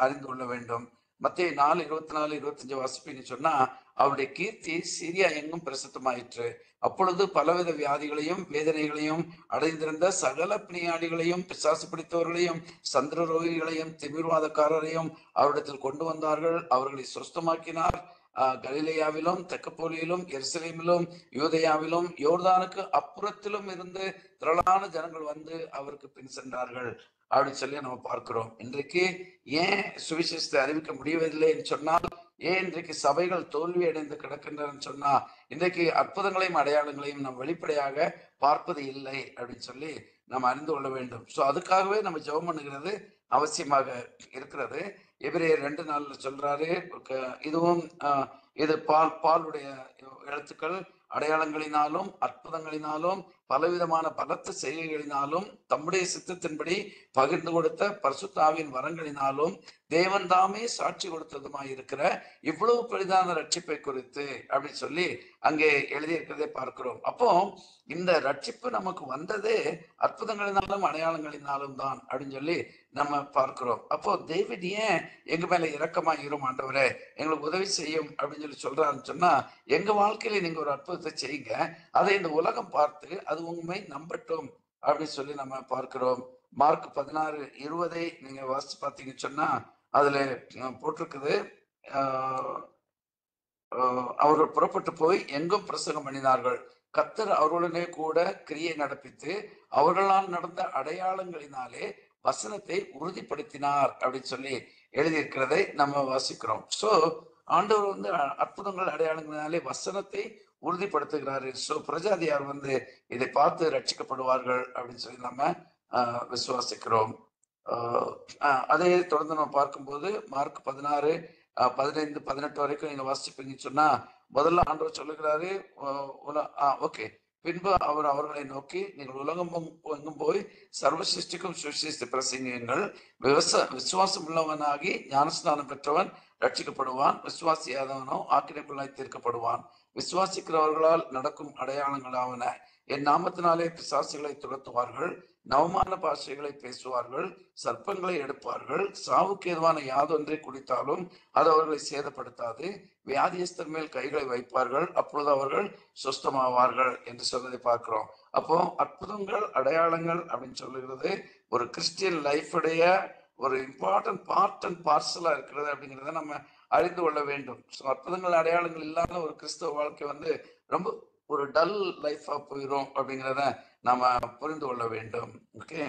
அறிந்து கொள்ள வேண்டும். மத்தேயு 4:24-25 வாசிப்பீன்னு சொன்னா, அவருடைய கீர்த்தி சீரியா எங்கும் பிரசித்தமாயிற்று. அப்பொழுது பலவித வியாதிகளையும் வேதனைகளையும் அடைந்திருந்த சகல பிணியாளிகளையும் பிசாசு பிடித்தவர்களையும் சந்திர ரோகிகளையும் திமிர்வாதக்காரரையும் அவரிடத்தில் கொண்டு வந்தார்கள். அவர்களை சுஸ்தமாக்கினார். கலிலேயாவிலும் தெக்கப்போலியிலும் எருசலேமிலும் யூதேயாவிலும் யோர்தானுக்கு அப்புறத்திலும் இருந்து திரளான ஜனங்கள் வந்து அவருக்கு பின் சென்றார்கள் அப்படின்னு சொல்லி நம்ம பார்க்கிறோம். இன்றைக்கு ஏன் சுவிசேஷத்தை அறிவிக்க முடியவில்லைன்னு சொன்னால், ஏன் இன்றைக்கு சபைகள் தோல்வி அடைந்து கிடக்கின்றன சொன்னா, இன்றைக்கு அற்புதங்களையும் அடையாளங்களையும் நாம் வெளிப்படையாக பார்ப்பது இல்லை அப்படின்னு சொல்லி நாம் அறிந்து கொள்ள வேண்டும். ஸோ அதுக்காகவே நம்ம ஜெபம் பண்ணுகிறது அவசியமாக இருக்கிறது. எபிரேயர் 2:4 சொல்றாரு, இதுவும் இது பாலுடைய எழுத்துக்கள் அடையாளங்களினாலும் அற்புதங்களினாலும் பலவிதமான பலத்த செய்கைகளினாலும் தம்முடைய சித்தத்தின்படி பகிர்ந்து கொடுத்த பரிசுத்த ஆவியின் வரங்களினாலும் தேவன் தாமே சாட்சி கொடுத்ததுமாய் இருக்கிற இவ்வளவு பெரிதான ரட்சிப்பை குறித்து அப்படின்னு சொல்லி அங்கே எழுதியிருக்கிறதை பார்க்கிறோம். அப்போ இந்த ரட்சிப்பு நமக்கு வந்ததே அற்புதங்களினாலும் அடையாளங்களினாலும் தான் அப்படின்னு சொல்லி நம்ம பார்க்கிறோம். அப்போ டேவிட் ஏன் எங்க மேல இரக்கமாயிரும் ஆண்டவரே, எங்களுக்கு உதவி செய்யும் அப்படின்னு சொல்லி சொல்றாருன்னு சொன்னா, எங்க வாழ்க்கையில நீங்க ஒரு அற்புதத்தை செய்யுங்க, அதை இந்த உலகம் பார்த்து அது உண்மை நம்பட்டும் அப்படின்னு சொல்லி நம்ம பார்க்கிறோம். மார்க் 16:20 நீங்க வாசிச்சு பார்த்தீங்கன்னு சொன்னா, அதுல போட்டிருக்குது, அவர்கள் புறப்பட்டு போய் எங்கும் பிரசங்கம் பண்ணினார்கள். கர்த்தர் அவர்களுடனே கூட கிரியை நடப்பித்து அவர்களால் நடந்த அடையாளங்களினாலே வசனத்தை உறுதிப்படுத்தினார் அப்படின்னு சொல்லி எழுதியிருக்கிறதை நம்ம வாசிக்கிறோம். ஸோ ஆண்டவர் வந்து அற்புதங்கள் அடையாளங்களினாலே வசனத்தை உறுதிப்படுத்துகிறாரு. ஸோ பிரஜாதியார் வந்து இதை பார்த்து ரட்சிக்கப்படுவார்கள் அப்படின்னு சொல்லி நம்ம விசுவாசிக்கிறோம். அதே தொடர்ந்து நம்ம பார்க்கும்போது மார்க் 16:15-18 வரைக்கும் நீங்க வாசிப்பீங்கன்னு சொன்னா, முதல்ல ஆண்டவர் சொல்லுகிறாரு, ஓகே, பின்பு அவர் அவர்களை நோக்கி, நீங்கள் உலகம் எங்கும் போய் சர்வ சிருஷ்டிக்கும் சுவிசேஷத்தை பிரசங்கியுங்கள். விசுவாசம் உள்ளவனாகி ஞானஸ்நானம் பெற்றவன் ரட்சிக்கப்படுவான், விசுவாசியாதவனோ ஆக்கினைக்குள்ளாய் தீர்க்கப்படுவான். விசுவாசிக்கிறவர்களால் நடக்கும் அடையாளங்களாவன, என் நாமத்தினாலே பிசாசுகளை துரத்துவார்கள், நவமான பாஷைகளை பேசுவார்கள், சர்ப்பங்களை எடுப்பார்கள், சாவுக்கு ஏதுவான யாதொன்றை குடித்தாலும் அது அவர்களை சேதப்படுத்தாது, வியாதியஸ்தர் மேல் கைகளை வைப்பார்கள், அப்பொழுது அவர்கள் சுஸ்தமாவார்கள் என்று சொல்வதை பார்க்கிறோம். அப்போ அற்புதங்கள் அடையாளங்கள் அப்படின்னு சொல்லுகிறது ஒரு கிறிஸ்டியன் லைஃபுடைய ஒரு இம்பார்ட்டன்ட் பார்ட் அண்ட் பார்சலா இருக்கிறது அப்படிங்கிறத நம்ம அறிந்து கொள்ள வேண்டும். ஸோ அற்புதங்கள் அடையாளங்கள் இல்லாத ஒரு கிறிஸ்தவ வாழ்க்கை வந்து ரொம்ப ஒரு டல் லைஃபா போயிடும் அப்படிங்கிறத நாம புரிந்து கொள்ள வேண்டும். ஓகே,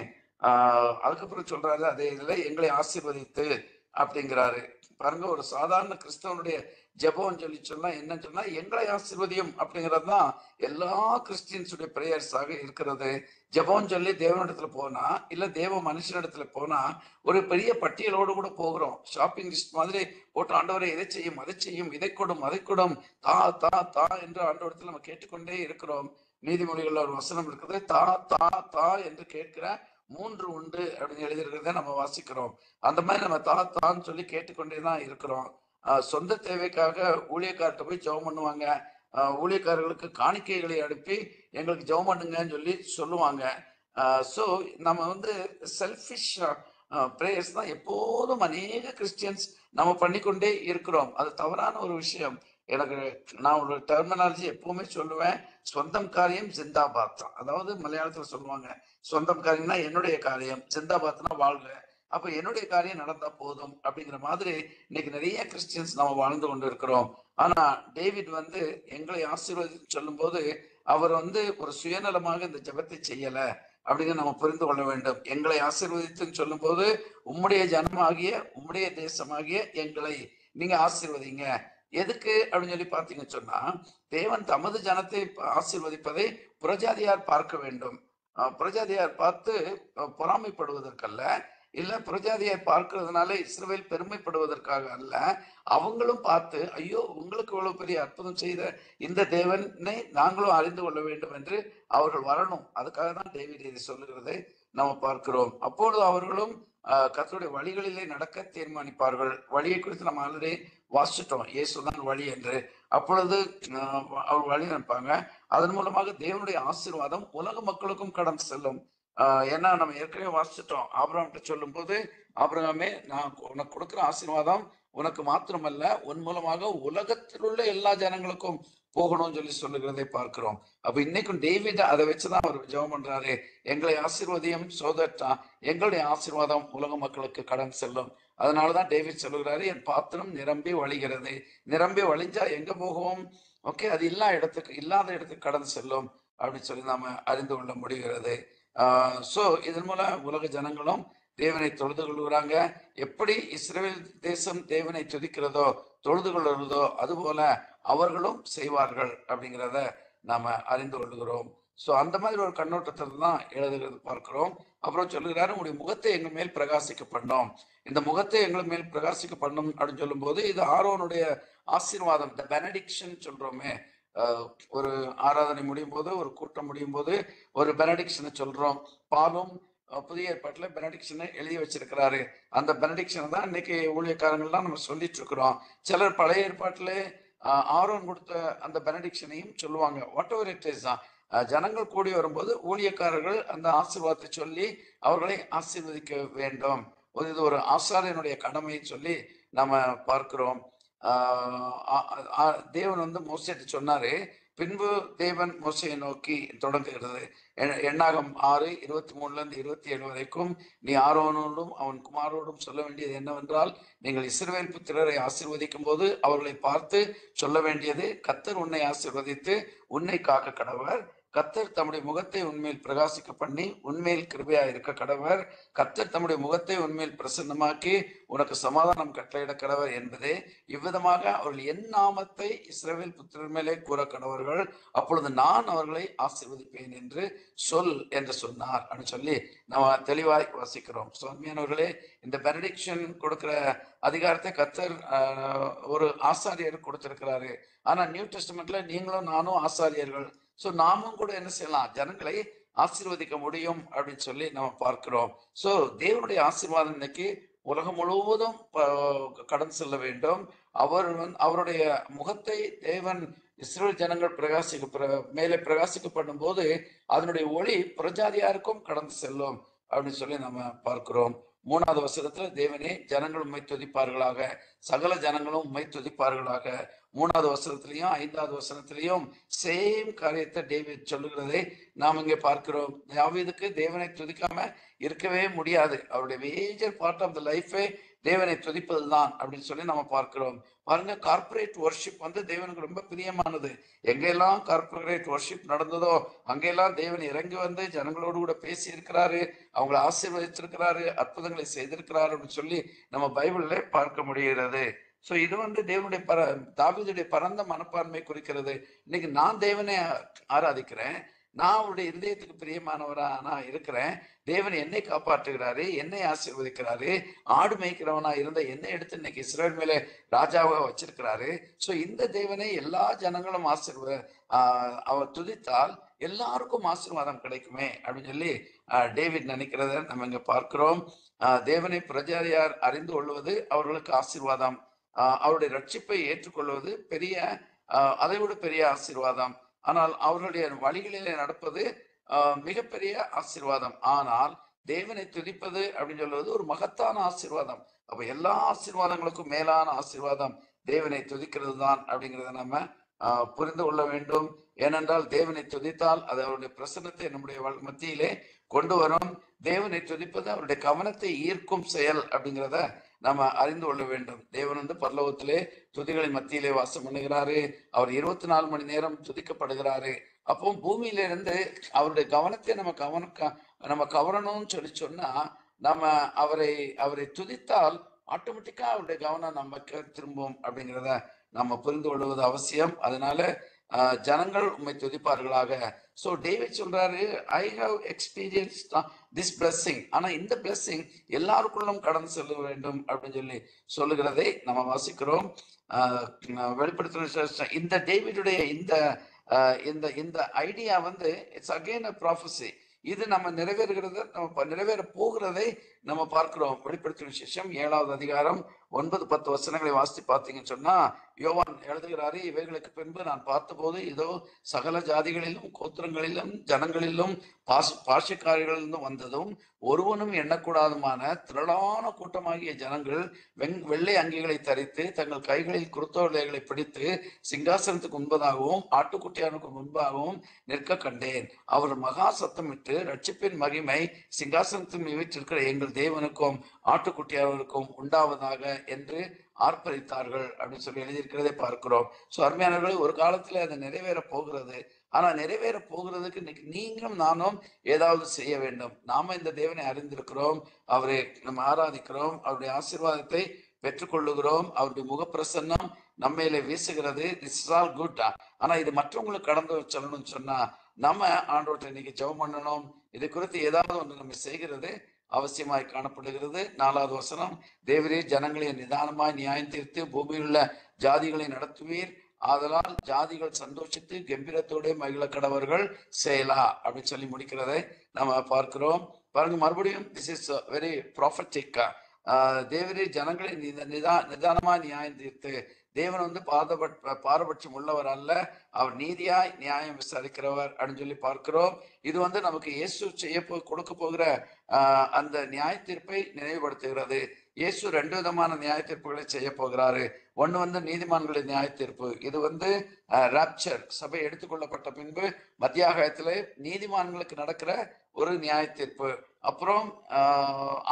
அதுக்கப்புறம் சொல்றாரு, அதே இதில் எங்களை ஆசீர்வதித்து அப்படிங்கிறாரு. பாருங்க, ஒரு சாதாரண கிறிஸ்தவனுடைய ஜெபம் சொன்னா என்னன்னு சொன்னா, எங்களை ஆசீர்வதியும் அப்படிங்கிறது தான் எல்லா கிறிஸ்டியன்ஸுடைய பிரேயர்ஸாக இருக்கிறது. ஜெபம் சொல்லி தேவனிடத்துல போனா, இல்ல தேவ மனுஷனிடத்துல போனா, ஒரு பெரிய பட்டியலோடு கூட போகிறோம். ஷாப்பிங் லிஸ்ட் மாதிரி போட்டு, ஆண்டவரை இதை செய்யும், அதை செய்யும், இதை கொடும், அதை கொடும், தா தா தா என்று ஆண்டவரத்தில் நம்ம கேட்டுக்கொண்டே இருக்கிறோம். நீதிமொழிகள் ஒரு வசனம் இருக்குது, தா தா தா என்று கேட்கிற 3 உண்டு அப்படின்னு எழுதியிருக்கிறத நம்ம வாசிக்கிறோம். அந்த மாதிரி நம்ம தான்னு சொல்லி கேட்டுக்கொண்டே தான் இருக்கிறோம். சொந்த தேவைக்காக ஊழியக்கார்ட்ட போய் ஜெபம் பண்ணுவாங்க. ஊழியக்காரர்களுக்கு காணிக்கைகளை அனுப்பி எங்களுக்கு ஜெபம் பண்ணுங்கன்னு சொல்லி சொல்லுவாங்க. ஸோ நம்ம வந்து செல்ஃபிஷ் ப்ரேயர்ஸ் தான் எப்போதும் அநேக கிறிஸ்டியன்ஸ் நம்ம பண்ணிக்கொண்டே இருக்கிறோம். அது தவறான ஒரு விஷயம். எனக்கு நான் ஒரு டெர்மினாலஜி எப்பவுமே சொல்லுவேன், சொந்தம் காரியம் ஜிந்தாபாத் தான். அதாவது மலையாளத்துல சொல்லுவாங்க, சொந்தம் காரியம்னா என்னுடைய காரியம், ஜிந்தாபாத்னா வாழ்க. அப்ப என்னுடைய காரியம் நடந்தா போதும் அப்படிங்கிற மாதிரி இன்னைக்கு நிறைய கிறிஸ்டியன்ஸ் நம்ம வாழ்ந்து கொண்டு இருக்கிறோம். ஆனா டேவிட் வந்து எங்களை ஆசீர்வதி சொல்லும் போது அவர் வந்து ஒரு சுயநலமாக இந்த ஜெபத்தை செய்யல அப்படின்னு நம்ம புரிந்து கொள்ள வேண்டும். எங்களை ஆசீர்வதித்துன்னு சொல்லும் போது, உம்முடைய ஜனமாகிய உம்முடைய தேசமாகிய எங்களை நீங்க ஆசீர்வதிங்க. எதுக்கு அப்படின்னு சொல்லி பார்த்தீங்கன்னு சொன்னா, தேவன் தமது ஜனத்தை ஆசீர்வதிப்பதை புறஜாதியார் பார்க்க வேண்டும். புறஜாதியார் பார்த்து பொறாமைப்படுவதற்கல்ல, இல்ல புறஜாதியார் பார்க்கிறதுனால இஸ்ரவேல் பெருமைப்படுவதற்காக அல்ல. அவங்களும் பார்த்து, ஐயோ உங்களுக்கு இவ்வளவு பெரிய அற்புதம் செய்த இந்த தேவனை நாங்களும் அறிந்து கொள்ள வேண்டும் என்று அவர்கள் வரணும். அதுக்காக தான் டேவிட் இதை சொல்லுகிறதை நம்ம பார்க்கிறோம். அப்பொழுது அவர்களும் கர்த்தருடைய வழிகளிலே நடக்க தீர்மானிப்பார்கள். வழியை குறித்து நம்ம ஆல்ரெடி வாசிச்சிட்டோம், இயேசுதான் வழி என்று. அப்பொழுது அவர் வழி நினைப்பாங்க. அதன் மூலமாக தேவனுடைய ஆசீர்வாதம் உலக மக்களுக்கும் கடந்து செல்லும். ஏன்னா நம்ம ஏற்கனவே வாசிச்சிட்டோம், ஆபிரகாம்கிட்ட சொல்லும் போது, ஆபிரகாமே நான் உனக்கு கொடுக்குற ஆசீர்வாதம் உனக்கு மாத்திரமல்ல, உன் மூலமாக உலகத்தில் உள்ள எல்லா ஜனங்களுக்கும் போகணும்னு சொல்லி சொல்லுகிறதை பார்க்கிறோம். அப்ப இன்னைக்கும் டேவிட் அதை வச்சுதான் அவர் ஜெபம் பண்றாரு, எங்களை ஆசீர்வதியும் சோதட்டா எங்களுடைய ஆசீர்வாதம் உலக மக்களுக்கு கடன் செல்லும். அதனாலதான் டேவிட் சொல்லுகிறாரு, என் பாத்திரம் நிரம்பி வழிகிறது. நிரம்பி வழிஞ்சா எங்க போகும்? ஓகே, அது இல்லாத இடத்துக்கு கடந்து செல்லும் அப்படின்னு சொல்லி நாம அறிந்து கொள்ள முடிகிறது. ஸோ இதன் மூலம் உலக ஜனங்களும் தேவனை தொழுது கொள்கிறாங்க. எப்படி இஸ்ரவேல் தேசம் தேவனை துதிக்கிறதோ தொழுது கொள்கிறதோ அதுபோல அவர்களும் செய்வார்கள் அப்படிங்கிறத நாம அறிந்து கொள்கிறோம். ஸோ அந்த மாதிரி ஒரு கண்ணோட்டத்தில் தான் எழுதுகிறது பார்க்கிறோம். அப்புறம் சொல்லுகிறாரு, உங்களுடைய முகத்தை எங்கள் மேல் பிரகாசிக்க பண்ணோம். இந்த முகத்தை எங்கள் மேல் பிரகாசிக்க பண்ணும் அப்படின்னு சொல்லும் போது, இது ஆரோனுடைய ஆசீர்வாதம், த பெனடிக்ஷன் சொல்றோமே. ஒரு ஆராதனை முடியும் போது, ஒரு கூட்டம் முடியும் போது ஒரு பெனடிக்ஷனை சொல்றோம். பாலும் புதிய ஏற்பாட்டுல பெனடிக்ஷனை எழுதி வச்சிருக்கிறாரு. அந்த பெனடிக்ஷனை தான் இன்னைக்கு ஊழியக்காரங்கள்லாம் நம்ம சொல்லிட்டு இருக்கிறோம். சிலர் பழைய ஏற்பாட்டிலே ஆரோன் கொடுத்த அந்த பெனடிக்ஷனையும் சொல்லுவாங்க. வாட் எவர் இட் இஸ் தான், ஜனங்கள் கூடி வரும்போது ஊழியக்காரர்கள் அந்த ஆசீர்வாதத்தை சொல்லி அவர்களை ஆசீர்வதிக்க வேண்டும். இது ஒரு ஆசாரியனுடைய கடமைன்னு சொல்லி நம்ம பார்க்கிறோம். தேவன் வந்து மோசேட்டு சொன்னாரு. பின்பு தேவன் மோசையை நோக்கி தொடங்குகிறது. எண்ணாகம் 6:23-27 வரைக்கும், நீ ஆரோனோடும் அவன் குமாரோடும் சொல்ல வேண்டியது என்னவென்றால், நீங்கள் இஸ்ரவேல் புத்திரரை ஆசீர்வதிக்கும் போது அவர்களை பார்த்து சொல்ல வேண்டியது, கர்த்தர் உன்னை ஆசீர்வதித்து உன்னை காக்க கடவர். கர்த்தர் தம்முடைய முகத்தை உன்மேல் பிரகாசிக்க பண்ணி உன்மேல் கிருபையா இருக்க கடவர். கர்த்தர் தம்முடைய முகத்தை உன்மேல் பிரசன்னமாக்கி உனக்கு சமாதானம் கட்டளையிட கடவர் என்பதே. இவ்விதமாக அவர்கள் என் நாமத்தை இஸ்ரவேல் புத்திரர் மேலே கூற கடவர்கள், அப்பொழுது நான் அவர்களை ஆசீர்வதிப்பேன் என்று சொல் என்று சொன்னார் அப்படின்னு சொல்லி நம்ம தெளிவாய் வாசிக்கிறோம். சுவாமியானவர்களே, இந்த பெனடிக்ஷன் கொடுக்கிற அதிகாரத்தை கர்த்தர் ஒரு ஆசாரியர் கொடுத்திருக்கிறாரு. ஆனா நியூ டெஸ்டமெண்ட்ல நீங்களும் நானும் ஆசாரியர்கள். ஸோ நாமும் கூட என்ன செய்யலாம், ஜனங்களை ஆசீர்வதிக்க முடியும் அப்படின்னு சொல்லி நம்ம பார்க்கிறோம். ஸோ தேவனுடைய ஆசீர்வாதம் இன்னைக்கு உலகம் முழுவதும் கடந்து செல்ல வேண்டும். அவருடைய முகத்தை தேவன் இஸ்ரவேல் ஜனங்கள் மேலே பிரகாசிக்கப்படும் போது அதனுடைய ஒளி புறஜாதியாருக்கும் கடந்து செல்லும் அப்படின்னு சொல்லி நம்ம பார்க்கிறோம். 3வது வசனத்துல, தேவனே ஜனங்கள் உம்மை துதிப்பார்களாக, சகல ஜனங்களும் உம்மை துதிப்பார்களாக, 3வது வசனத்திலையும் 5வது வசனத்திலையும் சேம் காரியத்தை டேவிட் சொல்லுகிறதை நாம் இங்கே பார்க்கிறோம். தாவீதுக்கு தேவனை துதிக்காம இருக்கவே முடியாது. அவருடைய மேஜர் பார்ட் ஆஃப் த லைஃபே தேவனை துதிப்பதுதான் அப்படின்னு சொல்லி நம்ம பார்க்கிறோம். பாருங்க, கார்பரேட் வர்ஷிப் வந்து தேவனுக்கு ரொம்ப பிரியமானது. எங்கெல்லாம் கார்பரேட் வர்ஷிப் நடந்ததோ அங்கெல்லாம் தேவன் இறங்கி வந்து ஜனங்களோடு கூட பேசி இருக்கிறாரு, அவங்களை ஆசீர்வதிச்சிருக்கிறாரு, அற்புதங்களை செய்திருக்கிறாரு அப்படின்னு சொல்லி நம்ம பைபிள்ல பார்க்க முடிகிறது. ஸோ இது வந்து தேவனுடைய தாவீதுடைய பரந்த மனப்பான்மை குறிக்கிறது. இன்னைக்கு நான் தேவனை ஆராதிக்கிறேன், நான் அவருடைய இருதயத்துக்கு பிரியமானவரா நான் இருக்கிறேன், தேவன் என்னை காப்பாற்றுகிறாரு, என்னை ஆசீர்வதிக்கிறாரு, ஆடு மேய்க்கிறவனா இருந்த என்னை எடுத்து இன்னைக்கு இஸ்ரவேல் மேலே ராஜாவாக வச்சிருக்கிறாரு. ஸோ இந்த தேவனை எல்லா ஜனங்களும் அவர் துதித்தால் எல்லாருக்கும் ஆசீர்வாதம் கிடைக்குமே அப்படின்னு சொல்லி டேவிட் நினைக்கிறத நம்ம இங்க பார்க்கிறோம். தேவனை பிரஜாரியார் அறிந்து கொள்வது அவர்களுக்கு ஆசீர்வாதம், அவருடைய ரட்சிப்பை ஏற்றுக்கொள்வது அதைவிட பெரிய ஆசீர்வாதம். ஆனால் அவர்களுடைய வழிகளிலே நடப்பது மிகப்பெரிய ஆசீர்வாதம். ஆனால் தேவனை துதிப்பது அப்படின்னு சொல்வது ஒரு மகத்தான ஆசீர்வாதம். அப்ப எல்லா ஆசீர்வாதங்களுக்கும் மேலான ஆசீர்வாதம் தேவனை துதிக்கிறது தான் அப்படிங்கிறத நம்ம புரிந்து கொள்ள வேண்டும். ஏனென்றால் தேவனை துதித்தால் அது அவருடைய பிரசன்னத்தை நம்முடைய மத்தியிலே கொண்டு வரும். தேவனை துதிப்பது அவருடைய கவனத்தை ஈர்க்கும் செயல் அப்படிங்கிறத நம்ம அறிந்து கொள்ள வேண்டும். தேவன் வந்து பரலோகத்திலே துதிகளின் மத்தியிலே வாசம் பண்ணுகிறாரு. அவர் 24 மணி நேரம் துதிக்கப்படுகிறாரு. அப்போ பூமியிலிருந்து அவருடைய கவனத்தை நம்ம கவரணும்னு சொன்னா நம்ம அவரை துதித்தால் ஆட்டோமேட்டிக்கா அவருடைய கவனம் நமக்கு திரும்பும் அப்படிங்கிறத நம்ம புரிந்து கொள்வது அவசியம். அதனால ஜனங்கள் உண்மை துதிப்பார்களாக. ஸோ டேவிட் சொல்றாரு, I have experience this blessing. ஆனா இந்த பிளெஸிங் எல்லாருக்குள்ளும் கடந்து செல்ல வேண்டும் அப்படின்னு சொல்லி சொல்லுகிறதை நம்ம வாசிக்கிறோம். வெளிப்படுத்தின இந்த டேவிடுடைய இந்த ஐடியா வந்து இட்ஸ் அகெயின் அ ப்ராஃபஸி. இது நம்ம நிறைவேற போகிறதை நம்ம பார்க்கிறோம். வெளிப்படுத்தின விசேஷம் 7வது அதிகாரம் 9-10 வசனங்களை வாசித்து பார்த்தீங்கன்னு சொன்னா யோவான் எழுதுகிறாரு, இவைகளுக்கு பின்பு நான் பார்த்தபோது இதோ சகல ஜாதிகளிலும் கோத்திரங்களிலும் ஜனங்களிலும் பாஷைக்காரர்களிலும் வந்ததும் ஒருவனும் எண்ணக்கூடாதுமான திரளான கூட்டமாகிய ஜனங்கள் வெள்ளை அங்கிகளை தரித்து தங்கள் கைகளில் குருத்தோலைகளை பிடித்து சிங்காசனத்துக்கு முன்பதாகவும் ஆட்டுக்குட்டியானுக்கு முன்பாகவும் நிற்க கண்டேன். அவர் மகா சத்தமிட்டு ரட்சிப்பின் மகிமை சிங்காசனத்தின் வீட்டிற்கிற எங்கள் தேவனுக்கும் ஆட்டுக்குட்டியானவருக்கும் உண்டாவதாக என்று ஆர்ப்பரித்தார்கள் அப்படின்னு சொல்லி எழுதியிருக்கிறதை பார்க்கிறோம். ஸோ அருமையானவர்களே, ஒரு காலத்துல அது நிறைவேற போகிறது. ஆனா நிறைவேற போகிறதுக்கு இன்னைக்கு நீங்களும் நானும் ஏதாவது செய்ய வேண்டும். நாம இந்த தேவனை அறிந்திருக்கிறோம், அவரை நம்ம ஆராதிக்கிறோம், அவருடைய ஆசீர்வாதத்தை பெற்றுக்கொள்ளுகிறோம், அவருடைய முகப்பிரசன்னம் நம்மையில வீசுகிறது. This is all good. ஆனா இது மற்றவங்களுக்கு கடந்து சொல்லணும்னு சொன்னா நம்ம ஆண்டவர்கிட்ட இன்னைக்கு ஜெபம் பண்ணணும். இது குறித்து ஏதாவது ஒன்று நம்ம செய்கிறது அவசியமாய் காணப்படுகிறது. 4வது வசனம், தேவரே ஜனங்களை நிதானமாய் நியாயம் தீர்த்து பூமியில் உள்ள ஜாதிகளை நடத்துவீர், ஆதலால் ஜாதிகள் சந்தோஷித்து கம்பீரத்தோட மகிழ கடவர்கள் செய்யலா அப்படின்னு சொல்லி முடிக்கிறதை நம்ம பார்க்கிறோம். பாருங்க, மறுபடியும் திஸ் இஸ் வெரி ப்ராஃபட்டிக். தேவரே ஜனங்களை நிதானமா நியாயம் தீர்த்து. தேவன் வந்து பாரபட்சம் உள்ளவர் அல்ல, அவர் நீதியாய் நியாயம் விசாரிக்கிறவர் அப்படின்னு சொல்லி பார்க்கிறோம். இது வந்து நமக்கு இயேசு கொடுக்க போகிற அந்த நியாய தீர்ப்பை நினைவுபடுத்துகிறது. இயேசு 2 விதமான நியாய தீர்ப்புகளை செய்ய போகிறாரு. ஒன்று வந்து நீதிமான்களின் நியாய தீர்ப்பு. இது வந்து ராப்சர், சபை எடுத்துக்கொள்ளப்பட்ட பின்பு மத்தியாகாயத்துல நீதிமான்களுக்கு நடக்கிற ஒரு நியாய தீர்ப்பு. அப்புறம்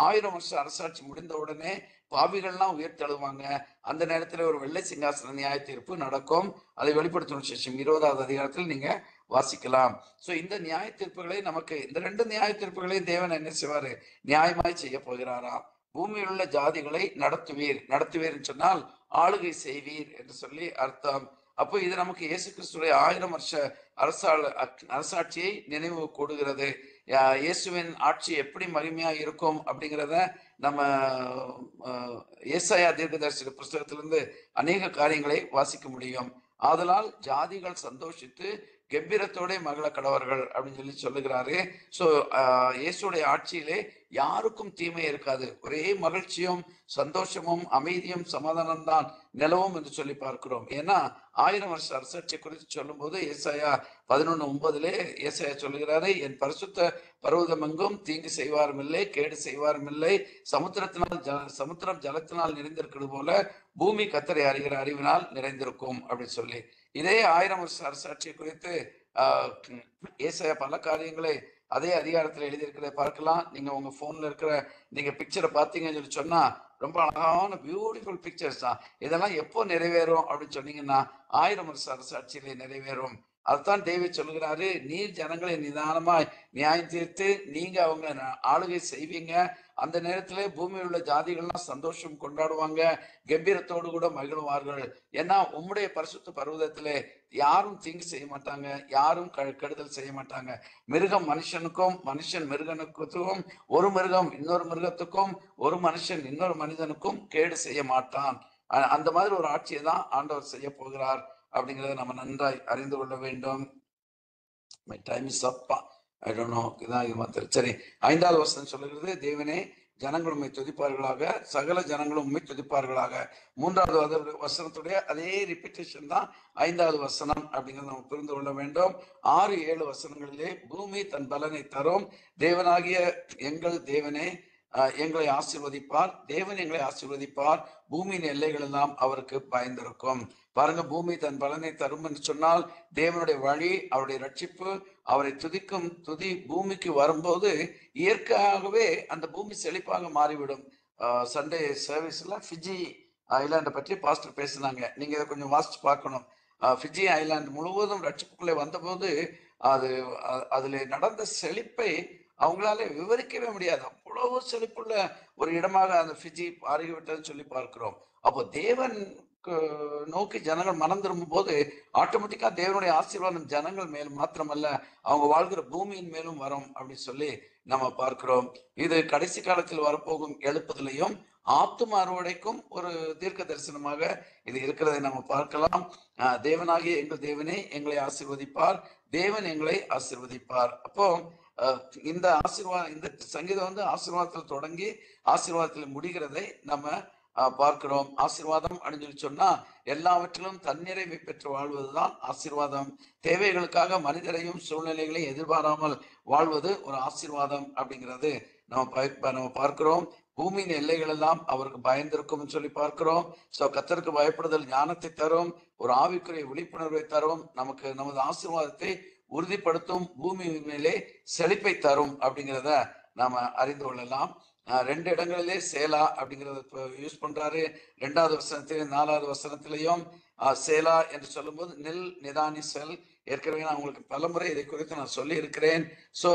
1000 வருஷம் அரசாட்சி முடிந்த உடனே பாவிகள்லாம் உயர்த்தெழுவாங்க. அந்த நேரத்துல ஒரு வெள்ளை சிங்காசன நியாய தீர்ப்பு நடக்கும். அதை வெளிப்படுத்தும் விசேஷம் 20வது அதிகாரத்தில் நீங்க வாசிக்கலாம். சோ இந்த நியாய தீர்ப்புகளை நமக்கு இந்த 2 நியாய தீர்ப்புகளையும் தேவன் என்ன செய்வாரு? நியாயமாய் செய்ய போகிறாராம். பூமியில் உள்ள ஜாதிகளை நடத்துவீர் சொன்னால் ஆளுகை செய்வீர் என்று சொல்லி அர்த்தம். அப்போ இது நமக்கு இயேசு கிறிஸ்துடைய 1000 வருஷ அரசாட்சியை நினைவு கூடுகிறது. இயேசுவின் ஆட்சி எப்படி மகிமையா இருக்கும் அப்படிங்கிறத நம்ம ஏசாயா தீர்க்கதரிசி புஸ்தகத்திலிருந்து அநேக காரியங்களை வாசிக்க முடியும். ஆதலால் ஜாதிகள் சந்தோஷித்து கம்பீரத்தோட மகள கடவர்கள் அப்படின்னு சொல்லி சொல்லுகிறாரு. ஸோ இயேசுடைய ஆட்சியிலே யாருக்கும் தீமை இருக்காது. ஒரே மகிழ்ச்சியும் சந்தோஷமும் அமைதியும் சமாதானம் தான் நிலவும் என்று சொல்லி பார்க்கிறோம். ஏன்னா 1000 வருஷ அரசாட்சியை குறித்து சொல்லும் போது ஏசாயா 11:9 ஏசாயா சொல்லுகிறாரு, என் பரிசுத்த பர்வதம் எங்கும் தீங்கு செய்வாரும் இல்லை, கேடு செய்வாரும் இல்லை. சமுத்திரம் ஜலத்தினால் நிறைந்திருக்கிறது போல பூமி கர்த்தரை அறிகிற அறிவினால் நிறைந்திருக்கும் அப்படின்னு சொல்லி, இதே 1000 வருஷ அரசாட்சியை குறித்து ஏசாயா பல காரியங்களை அதே அதிகாரத்தில் எழுதியிருக்கிறத பார்க்கலாம். நீங்க உங்க போன்ல இருக்கிற நீங்க பிக்சரை பார்த்தீங்கன்னு சொல்லி சொன்னா ரொம்ப அழகான பியூட்டிஃபுல் பிக்சர்ஸ் தான். இதெல்லாம் எப்போ நிறைவேறும் அப்படின்னு சொன்னீங்கன்னா 1000 வருஷ அரசாட்சியிலே நிறைவேறும். அதுதான் டேவிட் சொல்லுகிறாரு, நீர் ஜனங்களை நிதானமாய் நியாயம் தீர்த்து நீங்க அவங்க ஆளுகை செய்வீங்க. அந்த நேரத்துல பூமியில் உள்ள ஜாதிகள்லாம் சந்தோஷம் கொண்டாடுவாங்க, கம்பீரத்தோடு கூட மகிழ்வார்கள். ஏன்னா உம்முடைய பரிசுத்த பர்வதத்திலே யாரும் தீங்கு செய்ய மாட்டாங்க, யாரும் கெடுதல் செய்ய மாட்டாங்க. மிருகம் மனுஷனுக்கும் மனுஷன் மிருகனுக்கும், ஒரு மிருகம் இன்னொரு மிருகத்துக்கும், ஒரு மனுஷன் இன்னொரு மனிதனுக்கும் கேடு செய்ய மாட்டான். அந்த மாதிரி ஒரு ஆட்சியை தான் ஆண்டவர் செய்ய போகிறார் அப்படிங்கிறத நம்ம நன்றாய் அறிந்து கொள்ள வேண்டும். My time is up. I don't know. இதான் இது மாதிரி. சரி, 5வது வசனம் சொல்லுகிறது, தேவனே ஜனங்கள் உம்மை துதிப்பார்களாக, சகல ஜனங்களும் உம்மை துதிப்பார்களாக. 3வது வசனத்துடைய அதே ரிப்பீட்டேஷன் தான் 5வது வசனம் அப்படிங்கிறத நம்ம புரிந்து கொள்ள வேண்டும். 6-7 வசனங்களிலே பூமி தன் பலனை தரும், தேவனாகிய எங்கள் தேவனே எங்களை ஆசீர்வதிப்பார், தேவன் எங்களை ஆசீர்வதிப்பார், பூமியின் எல்லைகள் எல்லாம் அவருக்கு பயந்திருக்கும். பாருங்க, பூமி தன் பலனை தரும் என்று சொன்னால் தேவனுடைய வழி, அவருடைய ரட்சிப்பு, அவரை துதிக்கும் துதி பூமிக்கு வரும்போது இயற்கையாகவே அந்த பூமி செழிப்பாக மாறிவிடும். சண்டே சர்வீஸ்ல ஃபிஜி ஐலாண்டை பற்றி பாஸ்டர் பேசினாங்க. நீங்க இதை கொஞ்சம் வாசிச்சு பார்க்கணும். ஃபிஜி ஐலாண்டு முழுவதும் ரட்சிப்புக்குள்ளே வந்தபோது அதுல நடந்த செழிப்பை அவங்களால விவரிக்கவே முடியாது. அவ்வளவு செழிப்புள்ள ஒரு இடமாக அந்த ஃபிஜி மாறிவிட்டதுன்னு சொல்லி பார்க்கிறோம். அப்போ தேவன் நோக்கி ஜனங்கள் மனம் திரும்பும் போது ஆட்டோமேட்டிக்கா தேவனுடைய ஆசீர்வாதம் ஜனங்கள் மேலும் மாத்திரமல்ல அவங்க வாழ்கிற பூமியின் மேலும் வரும் அப்படின்னு சொல்லி நம்ம பார்க்கிறோம். இது கடைசி காலத்தில் வரப்போகும் எழுப்புதலையும் ஆத்தும அறுவடைக்கும் ஒரு தீர்க்க தரிசனமாக இது இருக்கிறதை நம்ம பார்க்கலாம். தேவனாகிய எங்கள் தேவனே எங்களை ஆசீர்வதிப்பார், தேவன் எங்களை ஆசீர்வதிப்பார். அப்போ இந்த ஆசீர்வாதம், இந்த சங்கீதம் ஆசீர்வாதத்தில் தொடங்கி ஆசீர்வாதத்தில் முடிகிறதை நம்ம பார்க்கிறோம். ஆசீர்வாதம் அப்படின்னு சொன்னா எல்லாவற்றிலும் தன்னிறைவை பெற்று வாழ்வதுதான் ஆசீர்வாதம். தேவைகளுக்காக மனிதரையும் சூழ்நிலைகளையும் எதிர்பாராமல் வாழ்வது ஒரு ஆசீர்வாதம் அப்படிங்கிறது நம்ம பார்க்கிறோம். பூமியின் எல்லைகள் எல்லாம் அவருக்கு பயந்திருக்கும் சொல்லி பார்க்கிறோம். ஸோ கர்த்தருக்கு பயப்படுதல் ஞானத்தை தரும், ஒரு ஆவிக்குரிய விழிப்புணர்வை தரும், நமக்கு நமது ஆசீர்வாதத்தை உறுதிப்படுத்தும், பூமி மேலே செழிப்பை தரும் அப்படிங்கிறத நாம அறிந்து கொள்ளலாம். 2 இடங்களிலே சேலா அப்படிங்கிறத யூஸ் பண்றாரு. 2வது வசனத்திலையும் 4வது வசனத்திலையும் சேலா என்று சொல்லும்போது நில் நிதானி செல். ஏற்கனவே நான் உங்களுக்கு பலமுறை இதை குறித்து நான் சொல்லி இருக்கிறேன். ஸோ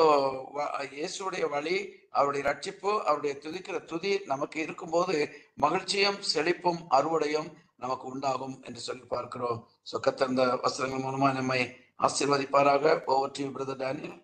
இயேசுடைய வழி, அவருடைய ரட்சிப்பு, அவருடைய துதிக்கிற துதி நமக்கு இருக்கும்போது மகிழ்ச்சியும் செழிப்பும் அறுவடையும் நமக்கு உண்டாகும் என்று சொல்லி பார்க்கிறோம். ஸோ கர்த்தர் இந்த வசனங்கள் மூலமா நம்மை ஆசீர்வதிப்பாராக. Over to you brother Daniel.